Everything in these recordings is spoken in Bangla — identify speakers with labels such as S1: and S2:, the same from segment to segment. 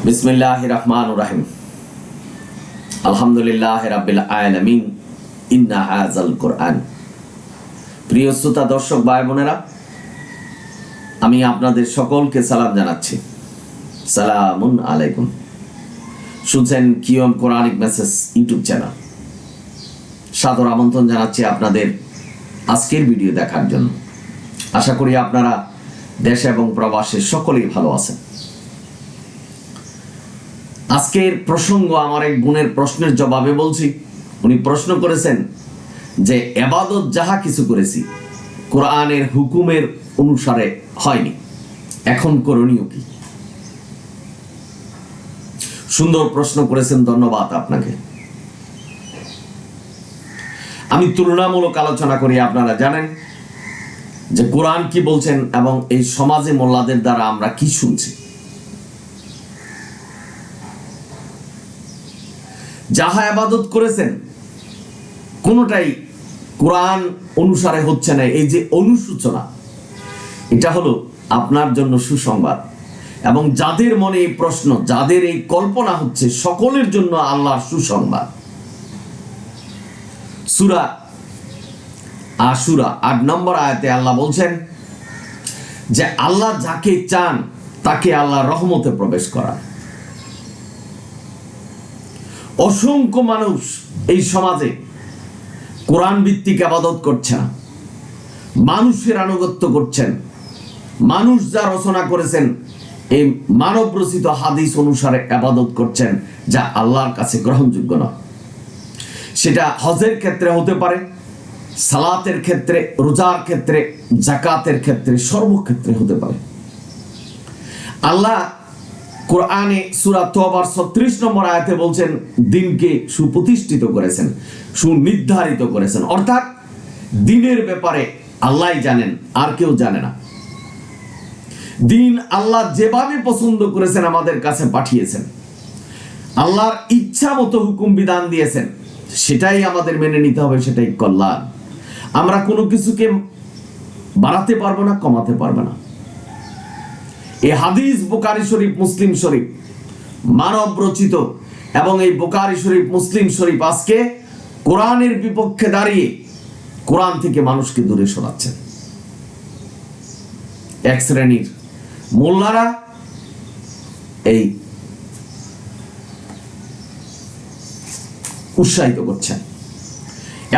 S1: বিসমিল্লাহির রহমানির রহিম। আলহামদুলিল্লাহি রাব্বিল আলামিন। ইন্না হাযাল কুরআন। প্রিয় শ্রোতা দর্শক ভাই বোনেরা, আমি আপনাদের সকলকে সালাম জানাচ্ছি। সালামুন আলাইকুম। শুনছেন QM Quranic Messages YouTube channel. সাদর আমন্ত্রণ জানাচ্ছি আপনাদের আজকের ভিডিও দেখার জন্য। আশা করি আপনারা দেশে এবং প্রবাসে সকলেই ভালো আছেন। আজকের প্রসঙ্গ আমার এক বোনের প্রশ্নের জবাবে বলছি। উনি প্রশ্ন করেছেন যে ইবাদত যাহা কিছু করেছি কোরআনের হুকুমের অনুসারে হয়নি, এখন করণীয় কি? সুন্দর প্রশ্ন করেছেন, ধন্যবাদ আপনাকে। আমি তুলনামূলক আলোচনা করি। আপনারা জানেন যে কোরআন কি বলছেন এবং এই সমাজে মোল্লাদের দ্বারা আমরা কি শুনছি। যাহা ইবাদত করেছেন কোনটাই কোরআন অনুসারে হচ্ছে না। এই যে অনুসূচনা, এটা হলো আপনার জন্য সুসংবাদ, এবং যাদের মনে এই প্রশ্ন, যাদের এই কল্পনা হচ্ছে, সকলের জন্য আল্লাহর সুসংবাদ। সূরা আশুরা 8 নম্বর আয়াতে আল্লাহ বলছেন যে আল্লাহ যাকে চান তাকে আল্লাহর রহমতে প্রবেশ করান। অসংখ্য মানুষ এই সমাজে কোরআন ভিত্তিক ইবাদত করছে না, মানুষের আনুগত্য করছেন। মানুষ যা রচনা করেছেন এই মানব রচিত হাদিস অনুসারে ইবাদত করছেন, যা আল্লাহর কাছে গ্রহণযোগ্য নয়। সেটা হজের ক্ষেত্রে হতে পারে, সালাতের ক্ষেত্রে, রোজার ক্ষেত্রে, যাকাতের ক্ষেত্রে, সর্বক্ষেত্রে হতে পারে। আল্লাহ কোরআনে সূরা তওবার 36 নম্বর আয়াতে বলছেন দিনকে সুপ্রতিষ্ঠিত করেছেন, সুনির্ধারিত করেছেন। অর্থাৎ দিনের ব্যাপারে আল্লাহই জানেন, আর কেউ জানে না। দিন আল্লাহ যেভাবে পছন্দ করেছেন আমাদের কাছে পাঠিয়েছেন। আল্লাহর ইচ্ছা মতো হুকুম বিধান দিয়েছেন, সেটাই আমাদের মেনে নিতে হবে, সেটাই কল্যাণ। আমরা কোনো কিছুকে বাড়াতে পারবো না, কমাতে পারবো না। এই হাদিস বুখারী শরীফ, মুসলিম শরীফ মানব রচিত, এবং এই বুখারী শরীফ, মুসলিম শরীফ আজকে কোরআনের বিপক্ষে দাঁড়িয়ে কোরআন থেকে মানুষকে দূরে সরাচ্ছেন। এক শ্রেণীর মোল্লারা এই উৎসাহিত করছেন,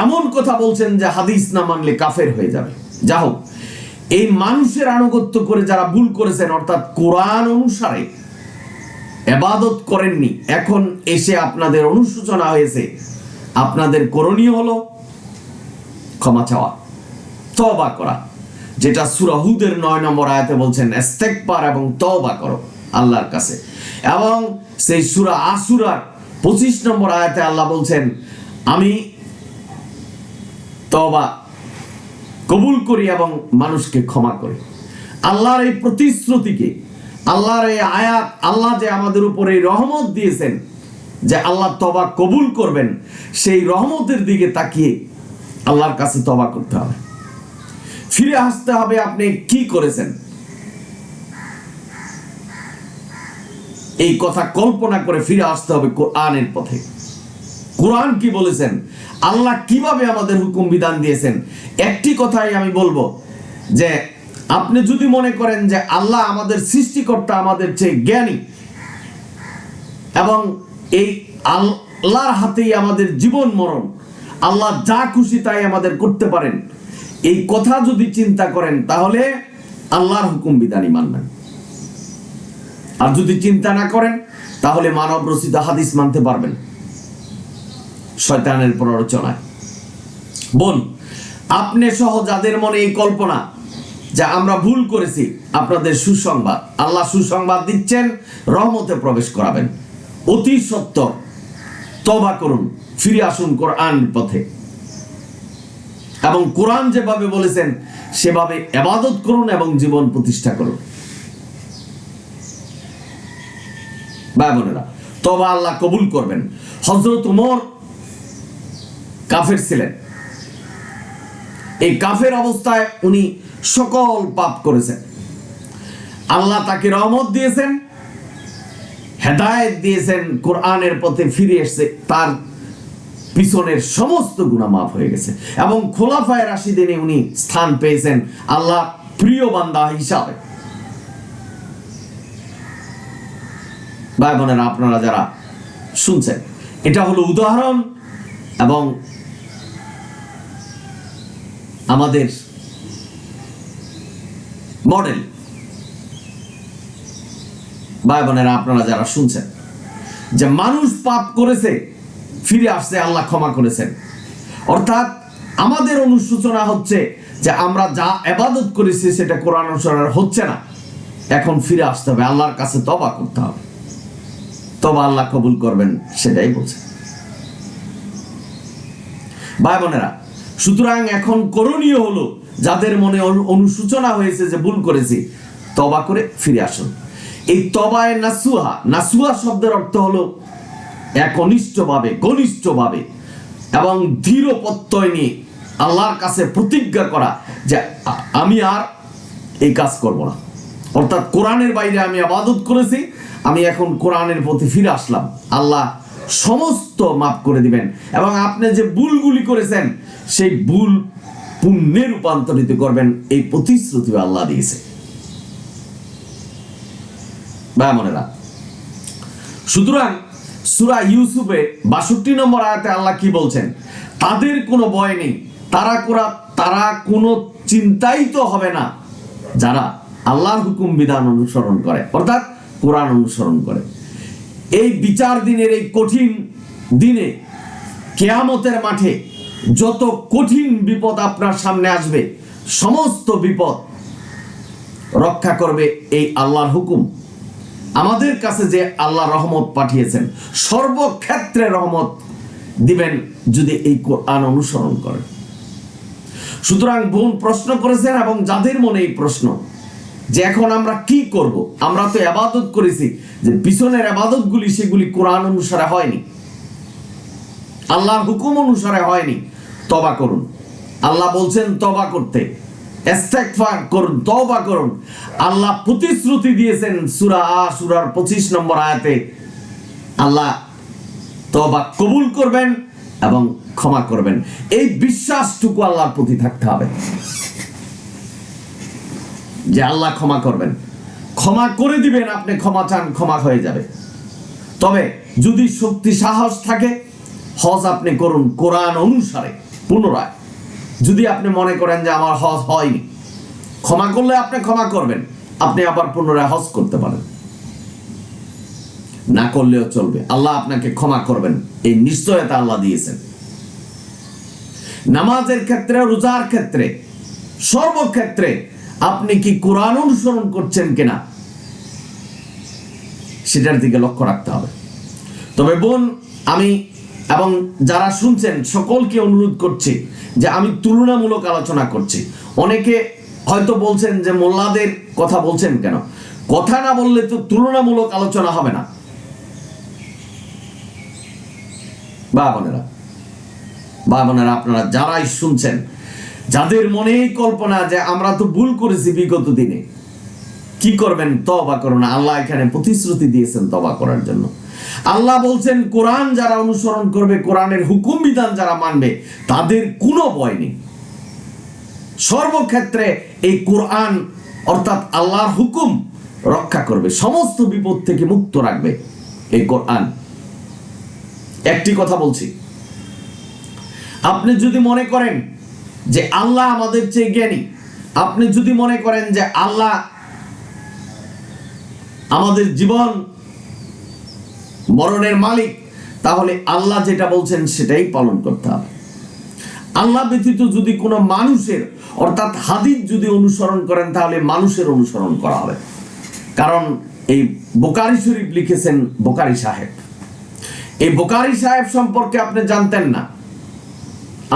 S1: এমন কথা বলছেন যে হাদিস না মানলে কাফের হয়ে যাবে। যা হোক, এই মানুষের আনুগত্য করে যারা ভুল করেছেন, অর্থাৎ কোরআন অনুসারে ইবাদত করেননি, এখন এসে আপনাদের অনুশোচনা হয়েছে, আপনাদের করণীয় হলো ক্ষমা চাওয়া, তওবা করা, যেটা সূরা হুদের 9 নম্বর আয়াতে বলছেন ইস্তেগফার এবং তওবা করো আল্লাহর কাছে। এবং সেই সূরা আশুরার 25 নম্বর আয়াতে আল্লাহ বলছেন আমি তওবা কবুল করি এবং মানুষকে ক্ষমা করি। আল্লাহর এই প্রতিশ্রুতিকে, আল্লাহর এই আয়াত, আল্লাহ যে আমাদের উপরে এই রহমত দিয়েছেন যে আল্লাহ তওবা কবুল করবেন, সেই রহমতের দিকে তাকিয়ে আল্লাহর কাছে তওবা করতে হবে, ফিরে আসতে হবে। আপনি কি করেছেন এই কথা কল্পনা করে ফিরে আসতে হবে কোরআনের পথে। কোরআন কি বলেছেন, আল্লাহ কিভাবে আমাদের হুকুম বিধান দিয়েছেন। একটি কথাই আমি বলবো, যে আপনি যদি মনে করেন যে আল্লাহ আমাদের সৃষ্টিকর্তা, আমাদের চেয়ে জ্ঞানী, এবং এই আল্লাহর হাতেই আমাদের জীবন মরণ, আল্লাহ যা খুশি তাই আমাদের করতে পারেন, এই কথা যদি চিন্তা করেন তাহলে আল্লাহর হুকুম বিধানই মানবেন। আর যদি চিন্তা না করেন তাহলে মানব রচিত হাদিস মানতে পারবেন শয়তানের প্ররোচনায়। বোন, আপনি সহ যাদের মনে এই কল্পনা যে আমরা ভুল করেছি, আপনাদের সুসংবাদ, আল্লাহ সুসংবাদ দিচ্ছেন, রহমতে প্রবেশ করাবেন। অতি সত্বর তওবা করুন, ফিরে আসুন কোরআন পথে, এবং কোরআন যেভাবে বলেছেন সেভাবে ইবাদত করুন এবং জীবন প্রতিষ্ঠা করুন। ভাই বোনেরা, তওবা আল্লাহ কবুল করবেন। হযরত ওমর কাফের ছিলেন। এই কাফের অবস্থায় উনি সকল পাপ করেছেন। আল্লাহ তাকে রহমত দিয়েছেন, হেদায়েত দিয়েছেন, কোরআনের পথে ফিরে এসেছে, তার পিছনের সমস্ত গুনাহ মাফ হয়ে গেছে এবং খোলাফায়ে রাশিদিনে উনি স্থান পেয়েছেন আল্লাহ প্রিয় বান্দা হিসাবে। ভাই বোনেরা, আপনারা যারা শুনছেন, এটা হলো উদাহরণ এবং আমাদের মডেল। ভাই বোনেরা, আপনারা যারা শুনছেন, যে মানুষ পাপ করেছে, ফিরে আসছে, আল্লাহ ক্ষমা করেছেন, অর্থাৎ আমাদের অনুশোচনা হচ্ছে যে আমরা যা ইবাদত করেছি সেটা কোরআন অনুসারে হচ্ছে না, এখন ফিরে আসতে হবে, আল্লাহর কাছে তওবা করতে হবে, তওবা আল্লাহ কবুল করবেন, সেটাই বলছে। ভাই বোনেরা, সুতরাং এখন করণীয় হলো, যাদের মনে অনুশোচনা হয়েছে যে ভুল করেছি, তওবা করে ফিরে আসুন। এই তওবায়ে নাসুহা, নাসুহা শব্দের অর্থ হলো একনিষ্ঠভাবে, ঘনিষ্ঠভাবে এবং দৃঢ় প্রত্যয় নিয়ে আল্লাহর কাছে প্রতিজ্ঞা করা যে আমি আর এই কাজ করব না, অর্থাৎ কোরআনের বাইরে আমি ইবাদত করেছি, আমি এখন কোরআনের প্রতি ফিরে আসলাম, আল্লাহ সমস্ত মাফ করে দিবেন এবং আপনি যে ভুলগুলি করেছেন সেই ভুল পুণ্যে রূপান্তরিত করবেন, এই প্রতিশ্রুতি আল্লাহ দিয়েছে। ভাই বোনেরা, সুতরাং সূরা ইউসুফের 62 নম্বর আয়াতে আল্লাহ কি বলছেন? তাদের কোনো ভয় নেই, তারা কোনো চিন্তায়িত হবে না যারা আল্লাহর হুকুম বিধান অনুসরণ করে, অর্থাৎ কোরআন অনুসরণ করে। এই বিচার দিনের, এই কঠিন দিনে, কিয়ামতের মাঠে যত কঠিন বিপদ আপনার সামনে আসবে, সমস্ত বিপদ রক্ষা করবে এই আল্লাহর হুকুম। আমাদের কাছে যে আল্লাহ রহমত পাঠিয়েছেন, সর্বক্ষেত্রে রহমত দিবেন যদি এই কোরআন অনুসরণ করেন। সুতরাং বোন প্রশ্ন করেছেন, এবং যাদের মনে এই প্রশ্ন যে এখন আমরা কি করব, আমরা তো ইবাদত করেছি, যে পিছনের ইবাদতগুলি সেগুলি কোরআন অনুসারে হয়নি, আল্লাহর হুকুম অনুসারে হয়নি, তওবা করুন। আল্লাহ বলছেন তওবা করতে, ইস্তেগফার করুন, তওবা করুন। আল্লাহ প্রতিশ্রুতি দিয়েছেন সূরা আশুরার 25 নম্বর আয়াতে, আল্লাহ তওবা কবুল করবেন এবং ক্ষমা করবেন। এই বিশ্বাসটুকু আল্লাহর প্রতি থাকতে হবে যে আল্লাহ ক্ষমা করবেন, ক্ষমা করে দিবেন। আপনি ক্ষমা চান, ক্ষমা হয়ে যাবে। তবে যদি শক্তি সাহস থাকে, হজ আপনি করুন কোরআন অনুসারে পুনরায়। যদি আপনি মনে করেন যে আমার হজ হয়নি, ক্ষমা করলে আপনি ক্ষমা করবেন, আপনি আবার পুনরায় হজ করতে পারেন, না করলেও চলবে, আল্লাহ আপনাকে ক্ষমা করবেন, এই নিশ্চয়তা আল্লাহ দিয়েছেন। নামাজের ক্ষেত্রে, রোজার ক্ষেত্রে, সর্বক্ষেত্রে আপনি কি কোরআন অনুসরণ করছেন কিনা সেটার দিকে লক্ষ্য রাখতে হবে। তবে বোন, আমি এবং যারা শুনছেন সকলকে অনুরোধ করছি যে আমি তুলনামূলক আলোচনা করছি। অনেকে হয়তো বলছেন যে মোল্লাদের কথা বলছেন কেন? কথা না বললে তো তুলনামূলক আলোচনা হবে না। ভাই বোনেরা, আপনারা যারাই শুনছেন, যাদের মনে এই কল্পনা যে আমরা তো ভুল করেছি বিগত দিনে, কি করবেন? তওবা করুন। আল্লাহ এখানে প্রতিশ্রুতি দিয়েছেন তওবা করার জন্য। আল্লাহ বলছেন কোরআন যারা অনুসরণ করবে, কোরআনের হুকুম বিধান যারা মানবে, তাদের কোনো ভয় নেই। সর্বক্ষেত্রে এই কোরআন অর্থাৎ আল্লাহর হুকুম রক্ষা করবে, সমস্ত বিপদ থেকে মুক্ত রাখবে এই কোরআন। একটি কথা বলছি, আপনি যদি মনে করেন যে আল্লাহ আমাদের চেয়ে জ্ঞানী, আপনি যদি মনে করেন যে আল্লাহ আমাদের জীবন মরণের মালিক, তাহলে আল্লাহ যেটা বলছেন সেটাই পালন করতে হবে। আল্লাহ ব্যতীত যদি কোনো মানুষের অর্থাৎ হাদিস যদি অনুসরণ করেন, তাহলে মানুষের অনুসরণ করা হবে। কারণ এই বুখারী শরীফ লিখেছেন বুখারী সাহেব। এই বুখারী সাহেব সম্পর্কে আপনি জানতেন না,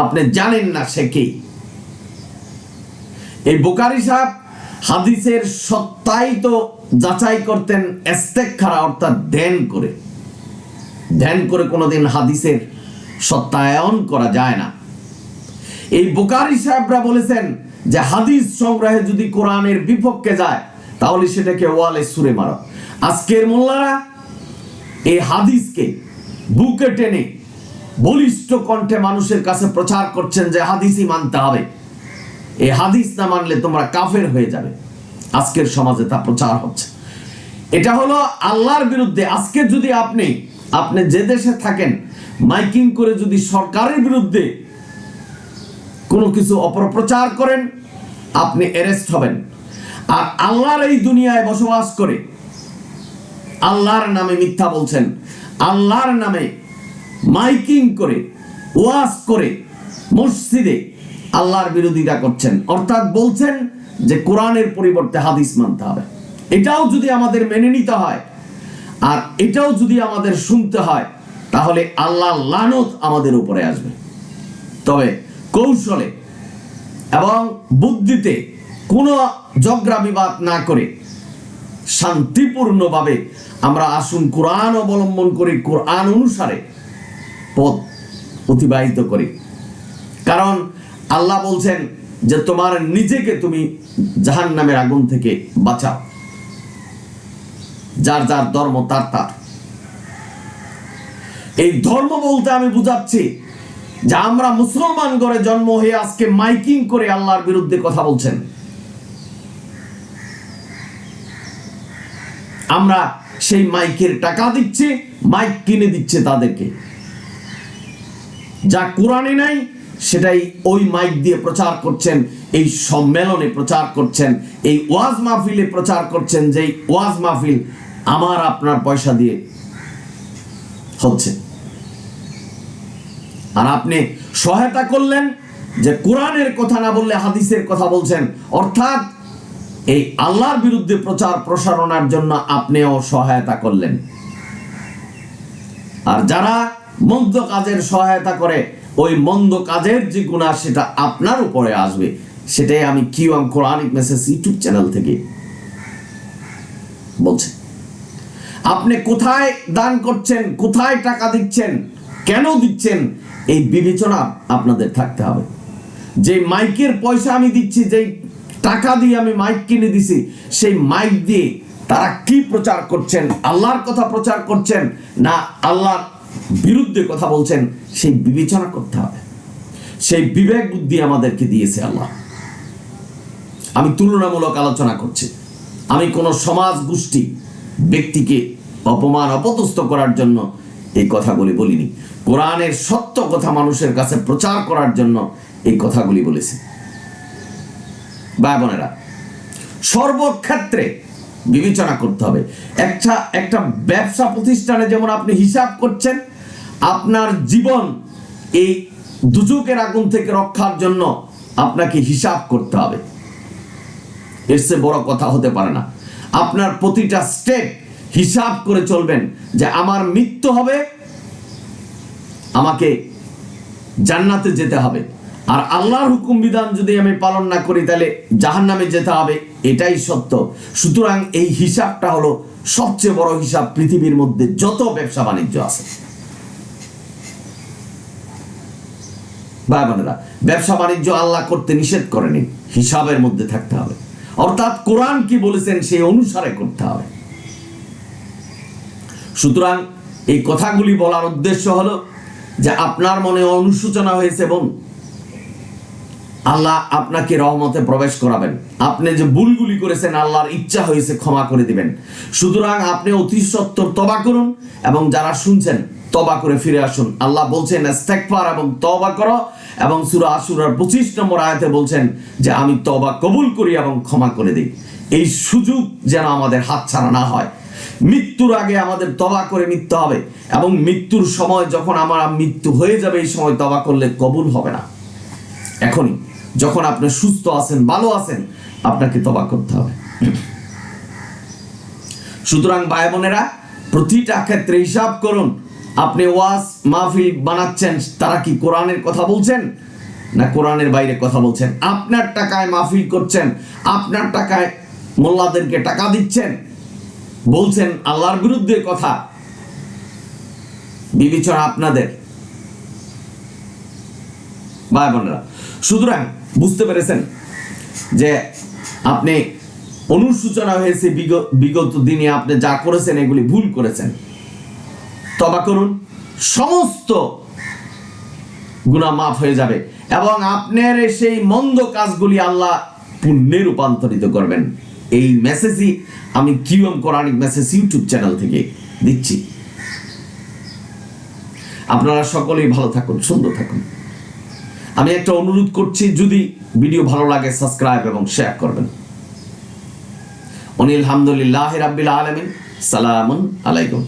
S1: আপনি জানেন না সে কে। এই বুখারী সাহেব হাদিসের সত্যায়িত যাচাই করতেন ইস্তেগফার অর্থাৎ ধ্যান করে কোনোদিন হাদিসের সত্যায়ন করা যায় না। এই বুখারী সাহেবরা বলেছেন যে হাদিস সংগ্রহে যদি কোরআনের বিপক্ষে যায়, তাহলে সেটাকে ওয়ালে ছুঁড়ে মারো। আজকের মোল্লারা এই হাদিসকে বুকে টেনে বলিষ্ঠ কণ্ঠে মানুষের কাছে প্রচার করছেন যে হাদিসই মানতে হবে, এই হাদিস না মানলে তোমরা কাফের হয়ে যাবে। আজকের সমাজে তা প্রচার হচ্ছে। এটা হলো আল্লাহর বিরুদ্ধে। আজকে যদি আপনি যে দেশে থাকেন মাইকিং করে যদি সরকারের বিরুদ্ধে কোনো কিছু অপপ্রচার করেন, আপনি অ্যারেস্ট হবেন। আর আল্লাহর এই দুনিয়ায় বসবাস করে আল্লাহর নামে মিথ্যা বলছেন, আল্লাহর নামে মাইকিং করে ওয়াজ করে মসজিদে আল্লাহর বিরোধিতা করছেন, অর্থাৎ বলছেন যে কোরআনের পরিবর্তে হাদিস মানতে হবে। এটাও যদি আমাদের মেনে নিতে হয় আর এটাও যদি আমাদের শুনতে হয়, তাহলে আল্লাহর লানত আমাদের উপরে আসবে। তবে কৌশলে এবং বুদ্ধিতে কোনো ঝগড়া বিবাদ না করে শান্তিপূর্ণভাবে আমরা আসুন কোরআন অবলম্বন করি, কোরআন অনুসারে পথ অতিবাহিত করি। কারণ আল্লাহ বলছেন যে তোমার নিজেকে তুমি জাহান্নামের আগুন থেকে বাঁচাও। যার যার ধর্ম তার তার। এই ধর্ম বলতে আমি বুঝাচ্ছি যে আমরা মুসলমান ঘরে জন্ম হয়ে আজকে মাইকিং করে আল্লাহর বিরুদ্ধে কথা বলছেন। আমরা সেই মাইকের টাকা দিচ্ছি, মাইক কিনে দিচ্ছে তাদেরকে। যা কোরআনে নাই সেটাই ওই মাইক দিয়ে প্রচার করছেন, এই সম্মেলনে প্রচার করছেন, এই ওয়াজ মাহফিলে প্রচার করছেন, যে ওয়াজ মাহফিল আমার আপনার পয়সা দিয়ে হচ্ছে। আর আপনি সহায়তা করলেন যে কোরআনের কথা না বললে হাদিসের কথা বলছেন, অর্থাৎ এই আল্লাহর বিরুদ্ধে প্রচার প্রসারণার জন্য আপনিও সহায়তা করলেন। আর যারা মন্দ কাজের সহায়তা করে, ওই মন্দ কাজের যে গুনাহ সেটা আপনার উপরে আসবে। সেটাই আমি QM Quranic Messages YouTube channel থেকে বলছি। আপনি কোথায় দান করছেন, কোথায় টাকা দিচ্ছেন, কেন দিচ্ছেন, এই বিবেচনা আপনাদের থাকতে হবে। যে মাইকের পয়সা আমি দিচ্ছি, যেই টাকা দিয়ে আমি মাইক কিনে দিছি, সেই মাইক দিয়ে তারা কি প্রচার করছেন, আল্লাহর কথা প্রচার করছেন না আল্লাহর বিরুদ্ধে কথা বলছেন, সেই বিবেচনা করতে হবে। সেই বিবেক বুদ্ধি আমাদেরকে দিয়েছে আল্লাহ। আমি তুলনামূলক আলোচনা করছি। আমি কোন সমাজ গোষ্ঠী ব্যক্তিকে অপমান অপদস্থ করার জন্য এই কথাগুলি বলিনি। কোরআনের সত্য কথা মানুষের কাছে প্রচার করার জন্য এই কথাগুলি বলেছি। ভাই বোনেরা, সর্বক্ষেত্রে বিবেচনা করতে হবে। একটা ব্যবসা প্রতিষ্ঠানে যেমন আপনি হিসাব করছেন, আপনার জীবন এই দুজকের আগুন থেকে রক্ষার জন্য আপনাকে হিসাব করতে হবে। এর চেয়ে বড় কথা হতে পারে না। আপনার প্রতিটা স্টেপ হিসাব করে চলবেন যে আমার মৃত্যু হবে, আমাকে জান্নাতে যেতে হবে, আর আল্লাহর হুকুম বিধান যদি আমি পালন না করি তাহলে জাহান্নামে যেতে হবে, এটাই সত্য। সুতরাং এই হিসাবটা হলো সবচেয়ে বড় হিসাব পৃথিবীর মধ্যে যত ব্যবসা বাণিজ্য আছে। ভাই বোনেরা, ব্যবসা বাণিজ্য আল্লাহ করতে নিষেধ করেনি, হিসাবের মধ্যে থাকতে হবে। অর্থাৎ কোরআন কি বলেছেন সেই অনুসারে করতে হবে। সুতরাং এই কথাগুলি বলার উদ্দেশ্য হলো যে আপনার মনে অনুশোচনা হয়েছে এবং আল্লাহ আপনাকে রহমতে প্রবেশ করাবেন। আপনি যে ভুলগুলি করেছেন আল্লাহর ইচ্ছা হয়েছে ক্ষমা করে দিবেন। সুতরাং আপনি অতি সত্বর তওবা করুন এবং যারা শুনছেন তওবা করে ফিরে আসুন। আল্লাহ বলছেন ইস্তেগফার এবং তওবা করো, এবং সূরা আশুরার 25 নম্বর আয়াতে বলছেন যে আমি তওবা কবুল করি এবং ক্ষমা করে দিই। এই সুযোগ যেন আমাদের হাতছাড়া না হয়। মৃত্যুর আগে আমাদের তওবা করে মৃত্যু হবে, এবং মৃত্যুর সময় যখন আমার মৃত্যু হয়ে যাবে এই সময় তওবা করলে কবুল হবে না। এখনই যখন আপনি সুস্থ আছেন, ভালো আছেন, আপনাকে তওবা করতে হবে। সুতরাং ভাই বোনেরা, প্রতিটা ক্ষেত্রে হিসাব করুন। আপনি ওয়াজ মাহফিল বানাচ্ছেন, তারা কি কোরআনের কথা বলছেন না কোরআনের বাইরে কথা বলছেন? আপনার টাকায় মাহফিল করছেন, আপনার টাকায় মোল্লাদেরকে টাকা দিচ্ছেন, বলছেন আল্লাহর বিরুদ্ধে কথা, বিবেচনা আপনাদের। ভাই বোনেরা, সুতরাং বুঝতে পেরেছেন যে আপনি অনুশোচনা হয়েছে, বিগত দিনে আপনি যা করেছেন এগুলি ভুল করেছেন। তওবা করুন, সমস্ত গুনাহ মাফ হয়ে যাবে এবং আপনার সেই মন্দ কাজগুলি আল্লাহ পুণ্যে রূপান্তরিত করবেন। এই মেসেজই আমি QM Quranic message YouTube channel থেকে দিচ্ছি। আপনারা সকলেই ভালো থাকুন, সুন্দর থাকুন। আমি একটা অনুরোধ করছি, যদি ভিডিও ভালো লাগে সাবস্ক্রাইব এবং শেয়ার করবেন। আলহামদুলিল্লাহি রাব্বিল আলামিন। সালামুন আলাইকুম।